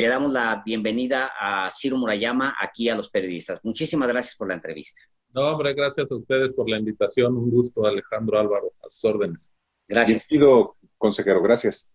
Le damos la bienvenida a Ciro Murayama aquí a los periodistas. Muchísimas gracias por la entrevista. No, hombre, gracias a ustedes por la invitación. Un gusto, Alejandro Álvaro, a sus órdenes. Gracias. Bienvenido, consejero, gracias.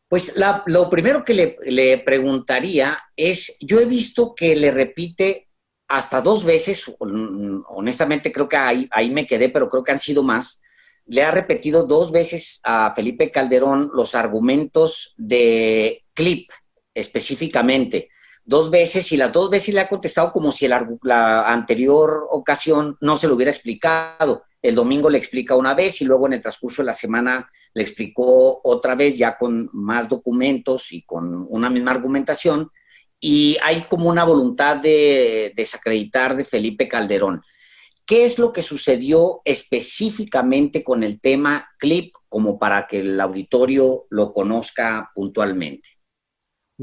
Pues lo primero que le preguntaría es, yo he visto que le repite hasta 2 veces, honestamente creo que ahí me quedé, pero creo que han sido más, le ha repetido 2 veces a Felipe Calderón los argumentos de Clip específicamente. 2 veces, y las 2 veces le ha contestado como si la anterior ocasión no se lo hubiera explicado. El domingo le explica una vez y luego en el transcurso de la semana le explicó otra vez ya con más documentos y con una misma argumentación, y hay como una voluntad de desacreditar de Felipe Calderón. ¿Qué es lo que sucedió específicamente con el tema Clip como para que el auditorio lo conozca puntualmente?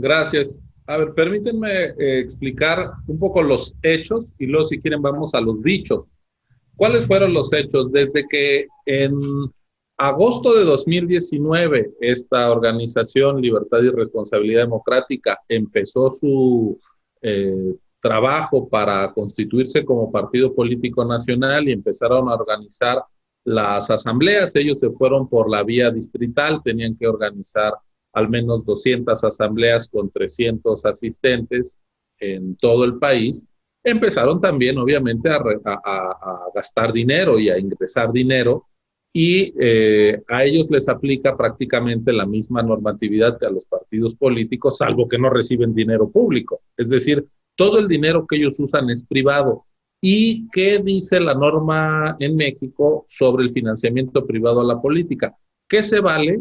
Gracias. A ver, permítanme explicar un poco los hechos y luego, si quieren, vamos a los dichos. ¿Cuáles fueron los hechos? Desde que en agosto de 2019 esta organización Libertad y Responsabilidad Democrática empezó su trabajo para constituirse como partido político nacional y empezaron a organizar las asambleas. Ellos se fueron por la vía distrital, tenían que organizar al menos 200 asambleas con 300 asistentes en todo el país. Empezaron también, obviamente, a gastar dinero y a ingresar dinero, y a ellos les aplica prácticamente la misma normatividad que a los partidos políticos, salvo que no reciben dinero público. Es decir, todo el dinero que ellos usan es privado. ¿Y qué dice la norma en México sobre el financiamiento privado a la política? ¿Qué se vale?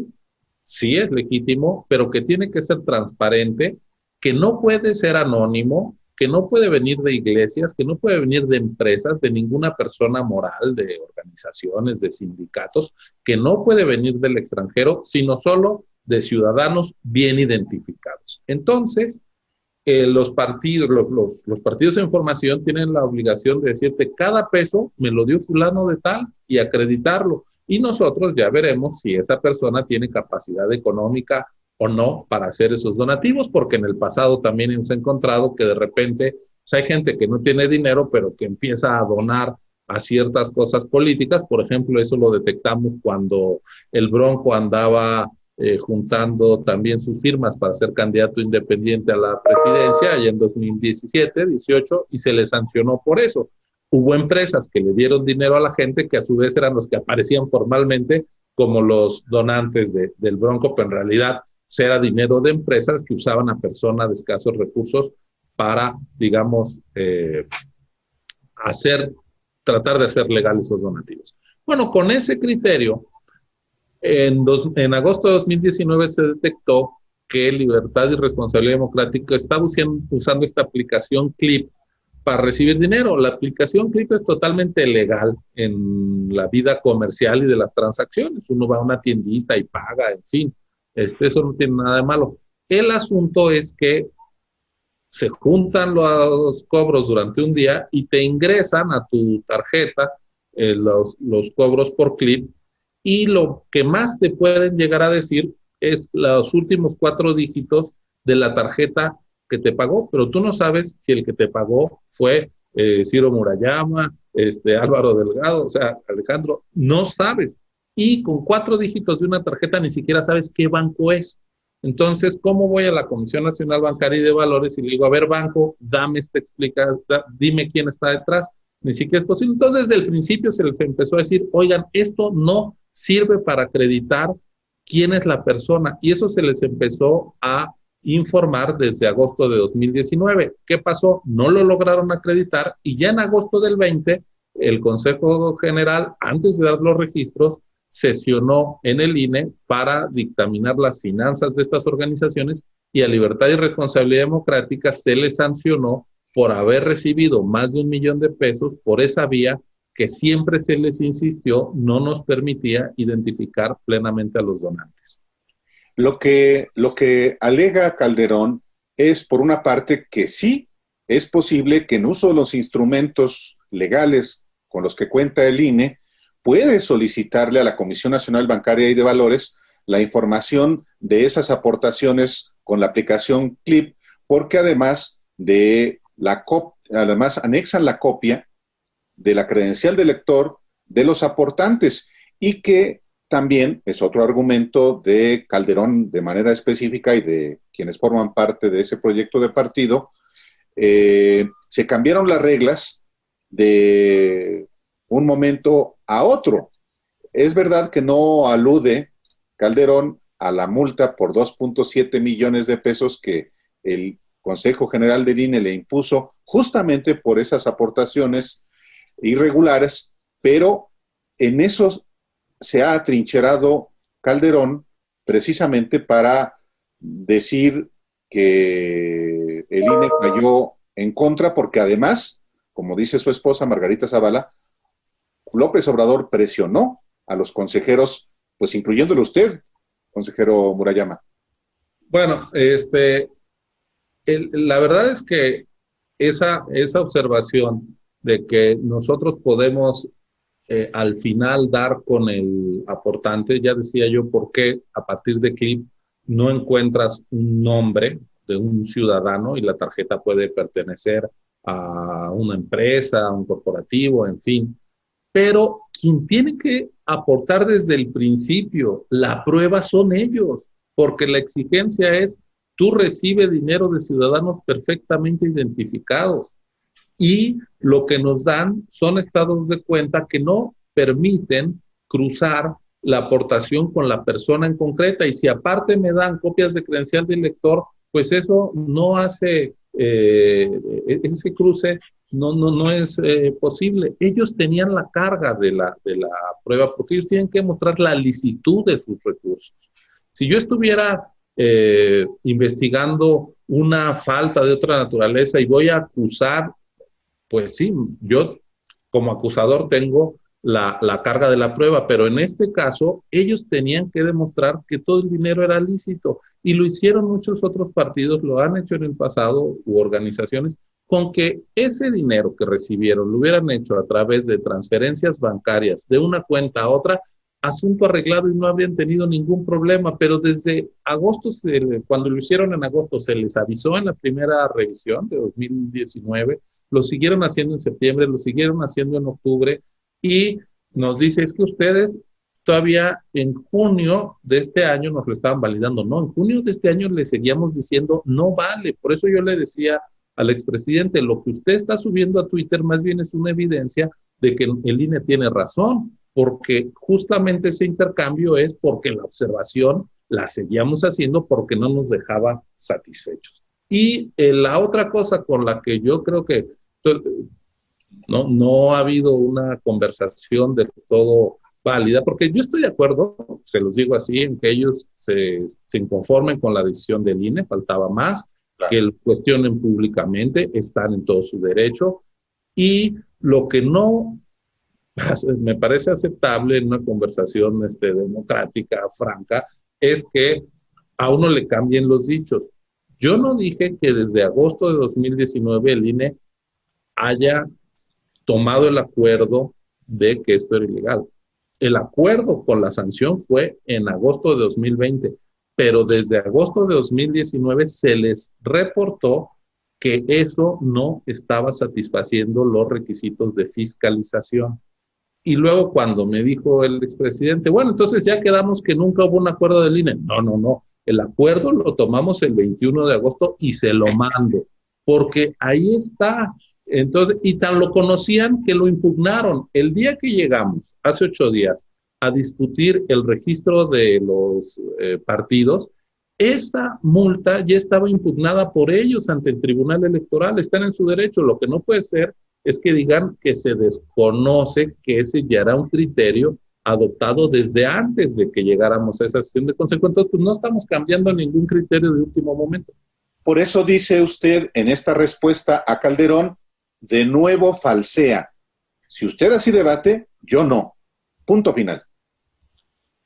Sí, es legítimo, pero que tiene que ser transparente, que no puede ser anónimo, que no puede venir de iglesias, que no puede venir de empresas, de ninguna persona moral, de organizaciones, de sindicatos, que no puede venir del extranjero, sino solo de ciudadanos bien identificados. Entonces, los partidos en formación tienen la obligación de decirte, cada peso me lo dio fulano de tal, y acreditarlo. Y nosotros ya veremos si esa persona tiene capacidad económica o no para hacer esos donativos, porque en el pasado también hemos encontrado que de repente hay gente que no tiene dinero, pero que empieza a donar a ciertas cosas políticas. Por ejemplo, eso lo detectamos cuando el Bronco andaba juntando también sus firmas para ser candidato independiente a la presidencia allá en 2017, 18, y se le sancionó por eso. Hubo empresas que le dieron dinero a la gente que a su vez eran los que aparecían formalmente como los donantes del Bronco, pero en realidad era dinero de empresas que usaban a personas de escasos recursos para, digamos, tratar de hacer legales esos donativos. Bueno, con ese criterio, en agosto de 2019 se detectó que Libertad y Responsabilidad Democrática estaba usando esta aplicación Clip para recibir dinero. La aplicación Clip es totalmente legal en la vida comercial y de las transacciones. Uno va a una tiendita y paga, en fin. Eso no tiene nada de malo. El asunto es que se juntan los cobros durante un día y te ingresan a tu tarjeta los cobros por Clip, y lo que más te pueden llegar a decir es los últimos 4 dígitos de la tarjeta que te pagó, pero tú no sabes si el que te pagó fue Ciro Murayama, Álvaro Delgado, o sea, Alejandro, no sabes. Y con 4 dígitos de una tarjeta ni siquiera sabes qué banco es. Entonces, ¿cómo voy a la Comisión Nacional Bancaria y de Valores y le digo, a ver, banco, dime quién está detrás? Ni siquiera es posible. Entonces, desde el principio se les empezó a decir, oigan, esto no sirve para acreditar quién es la persona, y eso se les empezó a informar desde agosto de 2019. ¿Qué pasó? No lo lograron acreditar, y ya en agosto del 20, el Consejo General, antes de dar los registros, sesionó en el INE para dictaminar las finanzas de estas organizaciones, y a Libertad y Responsabilidad Democrática se les sancionó por haber recibido más de 1 millón de pesos por esa vía que siempre se les insistió no nos permitía identificar plenamente a los donantes. Lo que alega Calderón es, por una parte, que sí es posible que en uso de los instrumentos legales con los que cuenta el INE, puede solicitarle a la Comisión Nacional Bancaria y de Valores la información de esas aportaciones con la aplicación Clip, porque además además anexan la copia de la credencial de elector de los aportantes, y que también es otro argumento de Calderón de manera específica y de quienes forman parte de ese proyecto de partido. Se cambiaron las reglas de un momento a otro. Es verdad que no alude Calderón a la multa por 2.7 millones de pesos que el Consejo General del INE le impuso justamente por esas aportaciones irregulares, pero en eso se ha atrincherado Calderón precisamente para decir que el INE cayó en contra, porque además, como dice su esposa Margarita Zavala, López Obrador presionó a los consejeros, pues incluyéndolo usted, consejero Murayama. Bueno, la verdad es que esa observación de que nosotros podemos al final dar con el aportante, ya decía yo por qué a partir de clip no encuentras un nombre de un ciudadano y la tarjeta puede pertenecer a una empresa, a un corporativo, en fin. Pero quien tiene que aportar desde el principio la prueba son ellos, porque la exigencia es: tú recibes dinero de ciudadanos perfectamente identificados, y lo que nos dan son estados de cuenta que no permiten cruzar la aportación con la persona en concreta, y si aparte me dan copias de credencial de elector, pues eso no hace, ese cruce no es posible. Ellos tenían la carga de la prueba, porque ellos tienen que mostrar la licitud de sus recursos. Si yo estuviera investigando una falta de otra naturaleza y voy a acusar, pues sí, yo como acusador tengo la carga de la prueba, pero en este caso ellos tenían que demostrar que todo el dinero era lícito, y lo hicieron muchos otros partidos, lo han hecho en el pasado, u organizaciones, con que ese dinero que recibieron lo hubieran hecho a través de transferencias bancarias de una cuenta a otra, asunto arreglado y no habrían tenido ningún problema. Pero desde agosto, cuando lo hicieron en agosto, se les avisó en la primera revisión de 2019, lo siguieron haciendo en septiembre, lo siguieron haciendo en octubre, y nos dice: es que ustedes todavía en junio de este año nos lo estaban validando. No, en junio de este año le seguíamos diciendo no vale. Por eso yo le decía al expresidente: lo que usted está subiendo a Twitter más bien es una evidencia de que el INE tiene razón, porque justamente ese intercambio es porque la observación la seguíamos haciendo porque no nos dejaba satisfechos. Y la otra cosa con la que yo creo que no ha habido una conversación de todo válida, porque yo estoy de acuerdo, se los digo así, en que ellos se inconformen con la decisión del INE, faltaba más, claro, que lo cuestionen públicamente, están en todo su derecho, y lo que no me parece aceptable en una conversación democrática, franca, es que a uno le cambien los dichos. Yo no dije que desde agosto de 2019 el INE haya tomado el acuerdo de que esto era ilegal. El acuerdo con la sanción fue en agosto de 2020, pero desde agosto de 2019 se les reportó que eso no estaba satisfaciendo los requisitos de fiscalización. Y luego cuando me dijo el expresidente: bueno, entonces ya quedamos que nunca hubo un acuerdo del INE. No. El acuerdo lo tomamos el 21 de agosto y se lo mando, porque ahí está. Entonces, y tan lo conocían que lo impugnaron. El día que llegamos, hace 8 días, a discutir el registro de los partidos, esa multa ya estaba impugnada por ellos ante el Tribunal Electoral. Están en su derecho. Lo que no puede ser es que digan que se desconoce que ese ya era un criterio adoptado desde antes de que llegáramos a esa sesión de consejo. Entonces, pues no estamos cambiando ningún criterio de último momento. Por eso dice usted en esta respuesta a Calderón: de nuevo falsea. Si usted así debate, yo no. Punto final.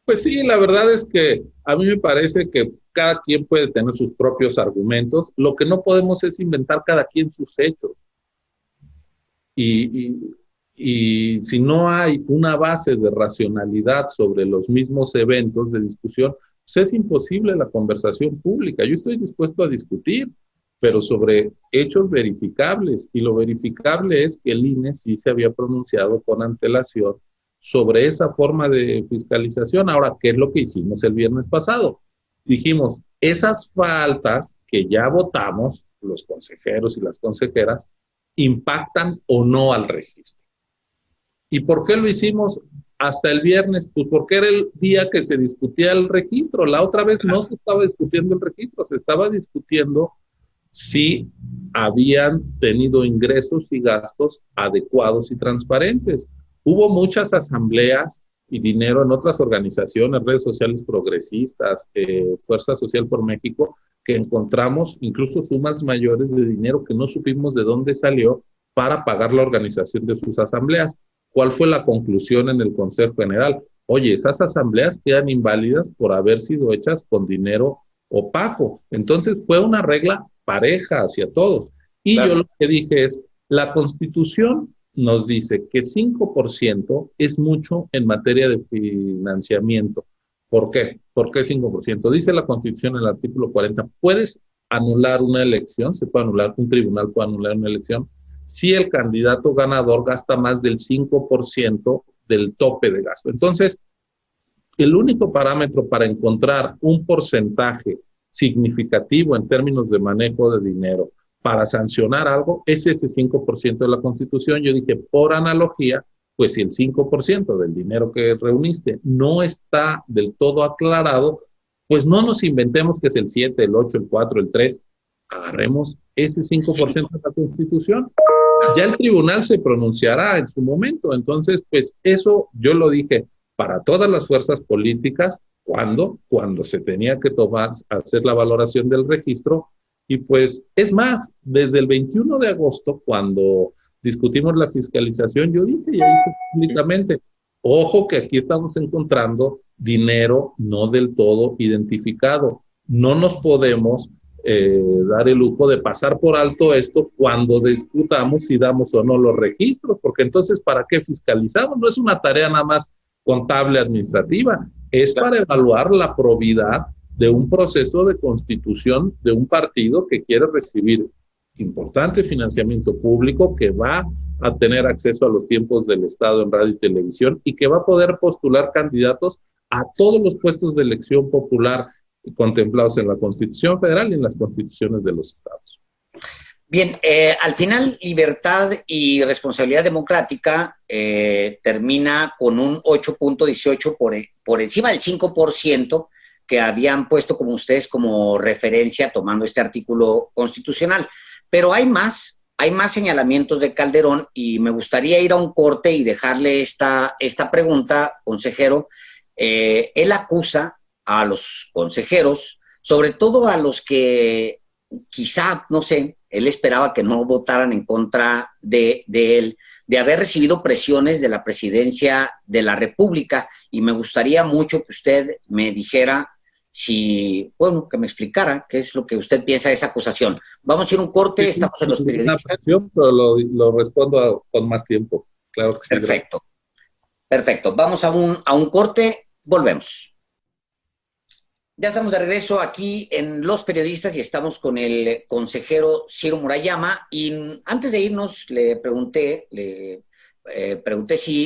Pues sí, la verdad es que a mí me parece que cada quien puede tener sus propios argumentos. Lo que no podemos es inventar cada quien sus hechos. Y si no hay una base de racionalidad sobre los mismos eventos de discusión, pues es imposible la conversación pública. Yo estoy dispuesto a discutir, pero sobre hechos verificables. Y lo verificable es que el INE sí se había pronunciado con antelación sobre esa forma de fiscalización. Ahora, ¿qué es lo que hicimos el viernes pasado? Dijimos, esas faltas que ya votamos, los consejeros y las consejeras, impactan o no al registro. ¿Y por qué lo hicimos hasta el viernes? Pues porque era el día que se discutía el registro. La otra vez no se estaba discutiendo el registro, se estaba discutiendo si habían tenido ingresos y gastos adecuados y transparentes. Hubo muchas asambleas y dinero en otras organizaciones, redes sociales progresistas, Fuerza Social por México, que encontramos incluso sumas mayores de dinero que no supimos de dónde salió para pagar la organización de sus asambleas. ¿Cuál fue la conclusión en el Consejo General? Oye, esas asambleas quedan inválidas por haber sido hechas con dinero opaco. Entonces fue una regla pareja hacia todos. Y claro, yo lo que dije es, la Constitución nos dice que 5% es mucho en materia de financiamiento. ¿Por qué? ¿Por qué 5%? Dice la Constitución en el artículo 40, puedes anular una elección, se puede anular, un tribunal puede anular una elección, si el candidato ganador gasta más del 5% del tope de gasto. Entonces, el único parámetro para encontrar un porcentaje significativo en términos de manejo de dinero para sancionar algo es ese 5% de la Constitución. Yo dije, por analogía, pues si el 5% del dinero que reuniste no está del todo aclarado, pues no nos inventemos que es el 7, el 8, el 4, el 3, agarremos ese 5% de la Constitución. Ya el tribunal se pronunciará en su momento. Entonces, pues eso yo lo dije para todas las fuerzas políticas, cuando se tenía que hacer la valoración del registro. Y pues es más, desde el 21 de agosto, cuando discutimos la fiscalización, yo dije, ya dije públicamente, ojo que aquí estamos encontrando dinero no del todo identificado. No nos podemos dar el lujo de pasar por alto esto cuando discutamos si damos o no los registros, porque entonces, ¿para qué fiscalizamos? No es una tarea nada más contable administrativa, es para evaluar la probidad de un proceso de constitución de un partido que quiere recibir importante financiamiento público, que va a tener acceso a los tiempos del Estado en radio y televisión y que va a poder postular candidatos a todos los puestos de elección popular contemplados en la Constitución Federal y en las constituciones de los estados. Bien, al final, libertad y responsabilidad democrática termina con un 8.18 por encima del 5% que habían puesto como ustedes como referencia tomando este artículo constitucional. Pero hay más señalamientos de Calderón y me gustaría ir a un corte y dejarle esta pregunta, consejero. Él acusa a los consejeros, sobre todo a los que quizá, no sé, él esperaba que no votaran en contra de él, de haber recibido presiones de la presidencia de la República, y me gustaría mucho que usted me dijera que me explicara qué es lo que usted piensa de esa acusación. Vamos a ir a un corte, estamos en Los Periodistas. Pero lo respondo con más tiempo, claro que sí. Perfecto, perfecto. Vamos a un corte, volvemos. Ya estamos de regreso aquí en Los Periodistas y estamos con el consejero Ciro Murayama. Y antes de irnos, le pregunté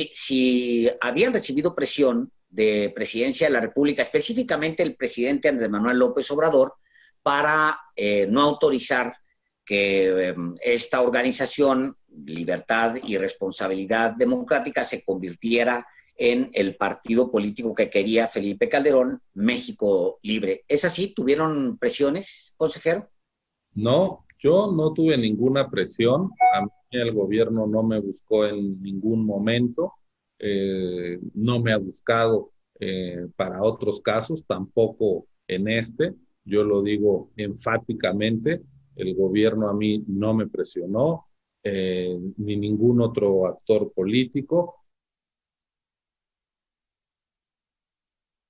si habían recibido presión de Presidencia de la República, específicamente el presidente Andrés Manuel López Obrador, para no autorizar que esta organización, Libertad y Responsabilidad Democrática, se convirtiera en el partido político que quería Felipe Calderón, México Libre. ¿Es así? ¿Tuvieron presiones, consejero? No, yo no tuve ninguna presión. A mí el gobierno no me buscó en ningún momento. No me ha buscado para otros casos, tampoco en este. Yo lo digo enfáticamente, el gobierno a mí no me presionó, ni ningún otro actor político.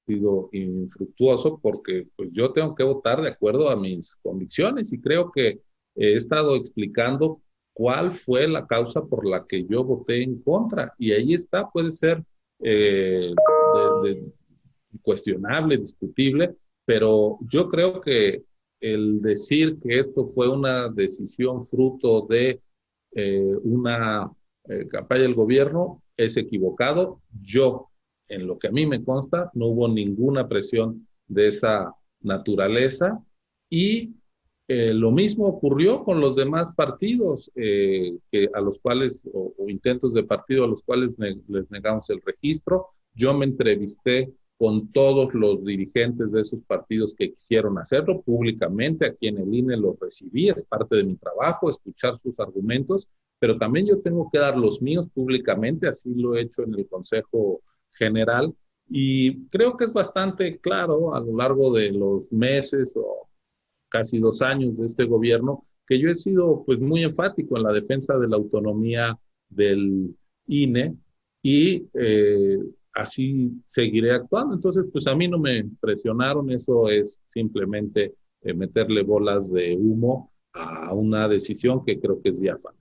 Sido infructuoso porque pues yo tengo que votar de acuerdo a mis convicciones y creo que he estado explicando cuál fue la causa por la que yo voté en contra y ahí está, puede ser cuestionable, discutible, pero yo creo que el decir que esto fue una decisión fruto de una campaña del gobierno es equivocado. Yo, en lo que a mí me consta, no hubo ninguna presión de esa naturaleza y lo mismo ocurrió con los demás partidos que a los cuales, o intentos de partido a los cuales les negamos el registro. Yo me entrevisté con todos los dirigentes de esos partidos que quisieron hacerlo públicamente. Aquí en el INE los recibí, es parte de mi trabajo, escuchar sus argumentos, pero también yo tengo que dar los míos públicamente, así lo he hecho en el Consejo General, y creo que es bastante claro a lo largo de los meses o casi 2 años de este gobierno que yo he sido pues muy enfático en la defensa de la autonomía del INE y así seguiré actuando. Entonces, pues a mí no me presionaron, eso es simplemente meterle bolas de humo a una decisión que creo que es diáfana.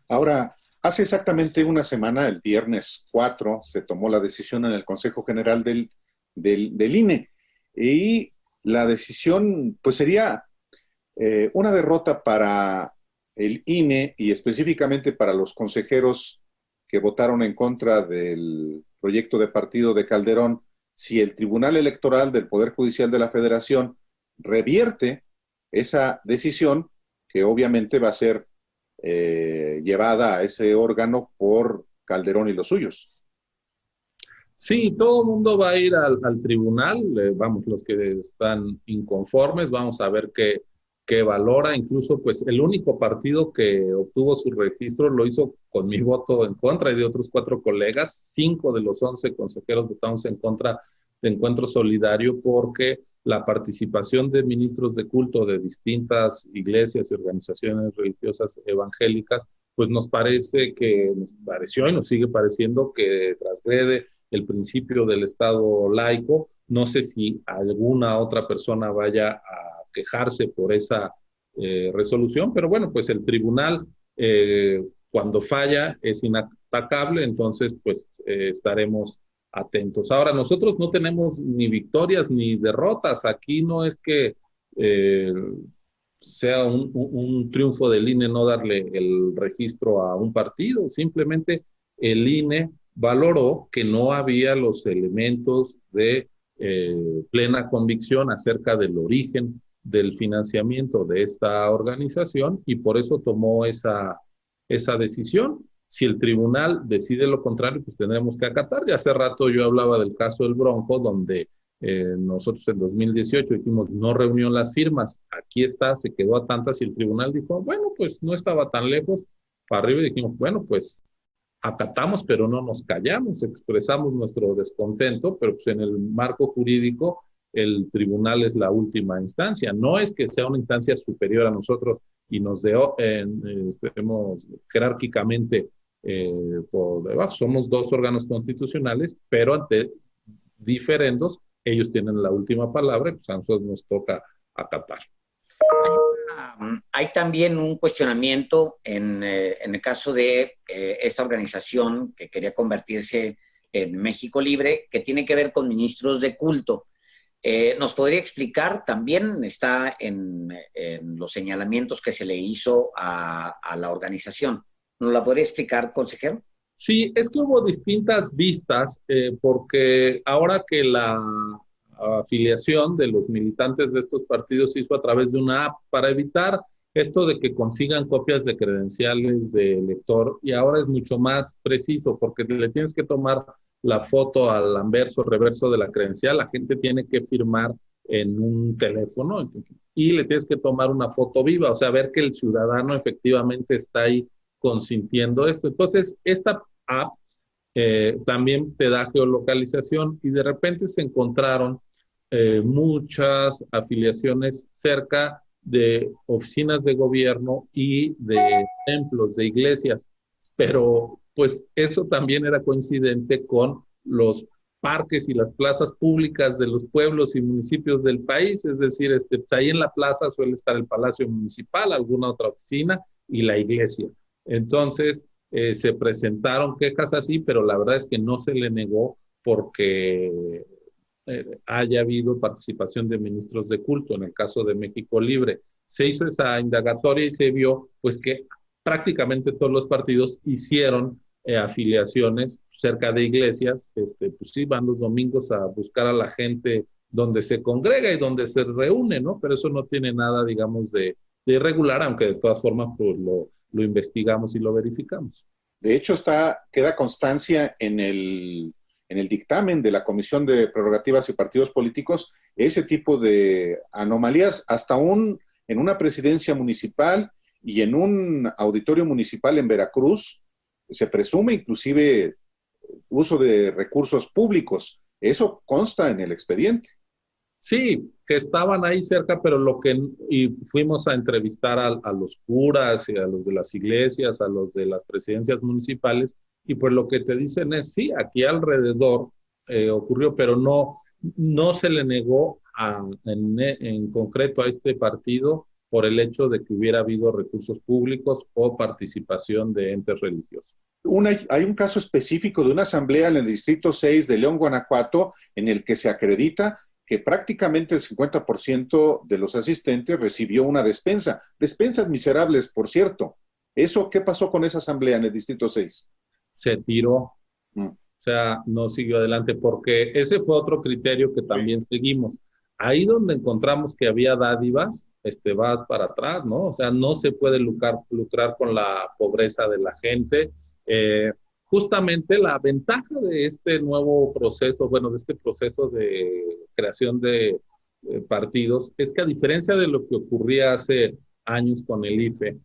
Ahora, hace exactamente una semana, el viernes 4, se tomó la decisión en el Consejo General del INE y la decisión pues sería una derrota para el INE y específicamente para los consejeros que votaron en contra del proyecto de partido de Calderón si el Tribunal Electoral del Poder Judicial de la Federación revierte esa decisión que obviamente va a ser llevada a ese órgano por Calderón y los suyos. Sí, todo el mundo va a ir al tribunal, vamos, los que están inconformes, vamos a ver qué valora. Incluso, pues, el único partido que obtuvo su registro lo hizo con mi voto en contra y de otros 4 colegas. 5 de los 11 consejeros votamos en contra de Encuentro Solidario porque la participación de ministros de culto de distintas iglesias y organizaciones religiosas evangélicas, pues nos pareció y nos sigue pareciendo que transgrede el principio del Estado laico. No sé si alguna otra persona vaya a quejarse por esa resolución, pero bueno, pues el tribunal cuando falla es inatacable, entonces pues estaremos atentos. Ahora, nosotros no tenemos ni victorias ni derrotas, aquí no es que sea un triunfo del INE no darle el registro a un partido, simplemente el INE valoró que no había los elementos de plena convicción acerca del origen del financiamiento de esta organización y por eso tomó esa decisión. Si el tribunal decide lo contrario, pues tendremos que acatar. Ya hace rato yo hablaba del caso del Bronco, donde nosotros en 2018 dijimos, no reunió las firmas, aquí está, se quedó a tantas, y el tribunal dijo, bueno, pues no estaba tan lejos, para arriba, y dijimos, bueno, pues acatamos, pero no nos callamos, expresamos nuestro descontento, pero pues en el marco jurídico el tribunal es la última instancia. No es que sea una instancia superior a nosotros y nos estemos jerárquicamente por debajo. Somos 2 órganos constitucionales, pero ante diferendos, ellos tienen la última palabra y pues a nosotros nos toca acatar. Hay también un cuestionamiento en el caso de esta organización que quería convertirse en México Libre, que tiene que ver con ministros de culto. ¿Nos podría explicar? También está en los señalamientos que se le hizo a la organización. ¿Nos la podría explicar, consejero? Sí, es que hubo distintas vistas, porque ahora que la afiliación de los militantes de estos partidos se hizo a través de una app para evitar esto de que consigan copias de credenciales de elector, y ahora es mucho más preciso porque le tienes que tomar la foto al anverso, reverso de la credencial, la gente tiene que firmar en un teléfono y le tienes que tomar una foto viva, o sea, ver que el ciudadano efectivamente está ahí consintiendo esto. Entonces, esta app también te da geolocalización y de repente se encontraron muchas afiliaciones cerca de oficinas de gobierno y de templos, de iglesias, pero pues eso también era coincidente con los parques y las plazas públicas de los pueblos y municipios del país, es decir, pues ahí en la plaza suele estar el Palacio Municipal, alguna otra oficina y la iglesia. Entonces, se presentaron quejas así, pero la verdad es que no se le negó porque haya habido participación de ministros de culto, en el caso de México Libre. Se hizo esa indagatoria y se vio pues que prácticamente todos los partidos hicieron afiliaciones cerca de iglesias, pues sí, van los domingos a buscar a la gente donde se congrega y donde se reúne, ¿no? Pero eso no tiene nada, digamos, de irregular, aunque de todas formas pues lo investigamos y lo verificamos. De hecho, queda constancia en el dictamen de la Comisión de Prerrogativas y Partidos Políticos, ese tipo de anomalías, en una presidencia municipal y en un auditorio municipal en Veracruz, se presume inclusive uso de recursos públicos. Eso consta en el expediente. Sí, que estaban ahí cerca, pero y fuimos a entrevistar a los curas y a los de las iglesias, a los de las presidencias municipales, y pues lo que te dicen es, sí, aquí alrededor ocurrió, pero no se le negó en concreto a este partido por el hecho de que hubiera habido recursos públicos o participación de entes religiosos. Hay un caso específico de una asamblea en el Distrito 6 de León, Guanajuato, en el que se acredita que prácticamente el 50% de los asistentes recibió una despensa. Despensas miserables, por cierto. ¿Qué pasó con esa asamblea en el Distrito 6? Se tiró. O sea, no siguió adelante, porque ese fue otro criterio que también seguimos. Ahí donde encontramos que había dádivas, vas para atrás, ¿no? O sea, no se puede lucrar con la pobreza de la gente. Justamente la ventaja de este nuevo proceso, de este proceso de creación de partidos, es que a diferencia de lo que ocurría hace años con el IFE,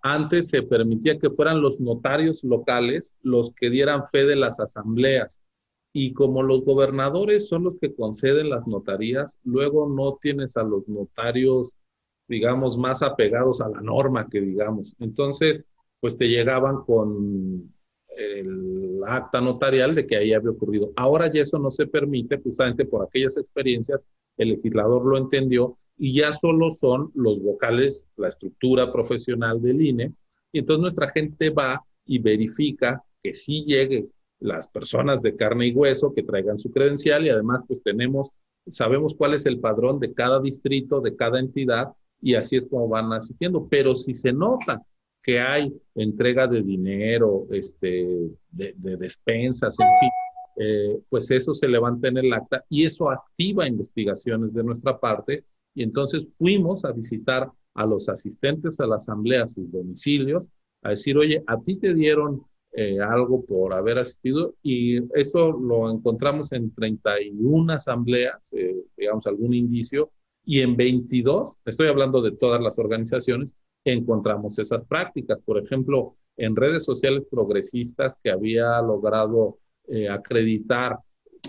antes se permitía que fueran los notarios locales los que dieran fe de las asambleas. Y como los gobernadores son los que conceden las notarías, luego no tienes a los notarios, digamos, más apegados a la norma que digamos. Entonces, pues te llegaban con el acta notarial de que ahí había ocurrido. Ahora ya eso no se permite, justamente por aquellas experiencias, el legislador lo entendió y ya solo son los vocales, la estructura profesional del INE, y entonces nuestra gente va y verifica que sí llegue las personas de carne y hueso que traigan su credencial, y además pues sabemos cuál es el padrón de cada distrito, de cada entidad, y así es como van asistiendo. Pero si se nota que hay entrega de dinero, de despensas, en fin, pues eso se levanta en el acta y eso activa investigaciones de nuestra parte, y entonces fuimos a visitar a los asistentes a la asamblea a sus domicilios, a decir, oye, a ti te dieron algo por haber asistido, y eso lo encontramos en 31 asambleas, digamos, algún indicio, y en 22, estoy hablando de todas las organizaciones, encontramos esas prácticas. Por ejemplo, en redes sociales progresistas, que había logrado acreditar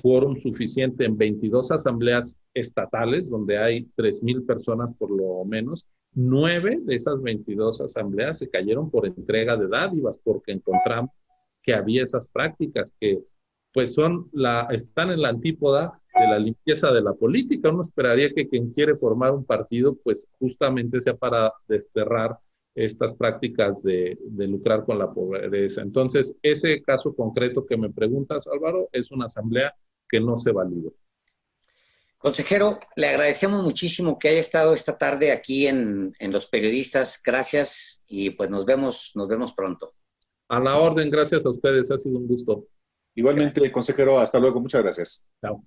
quórum suficiente en 22 asambleas estatales, donde hay 3,000 personas por lo menos, 9 de esas 22 asambleas se cayeron por entrega de dádivas, porque encontramos que había esas prácticas que pues están en la antípoda de la limpieza de la política. Uno esperaría que quien quiere formar un partido pues justamente sea para desterrar estas prácticas de lucrar con la pobreza. Entonces, ese caso concreto que me preguntas, Álvaro, es una asamblea que no se validó. Consejero, le agradecemos muchísimo que haya estado esta tarde aquí en Los Periodistas. Gracias y pues nos vemos pronto. A la orden, gracias a ustedes, ha sido un gusto. Igualmente, consejero, hasta luego, muchas gracias. Chao.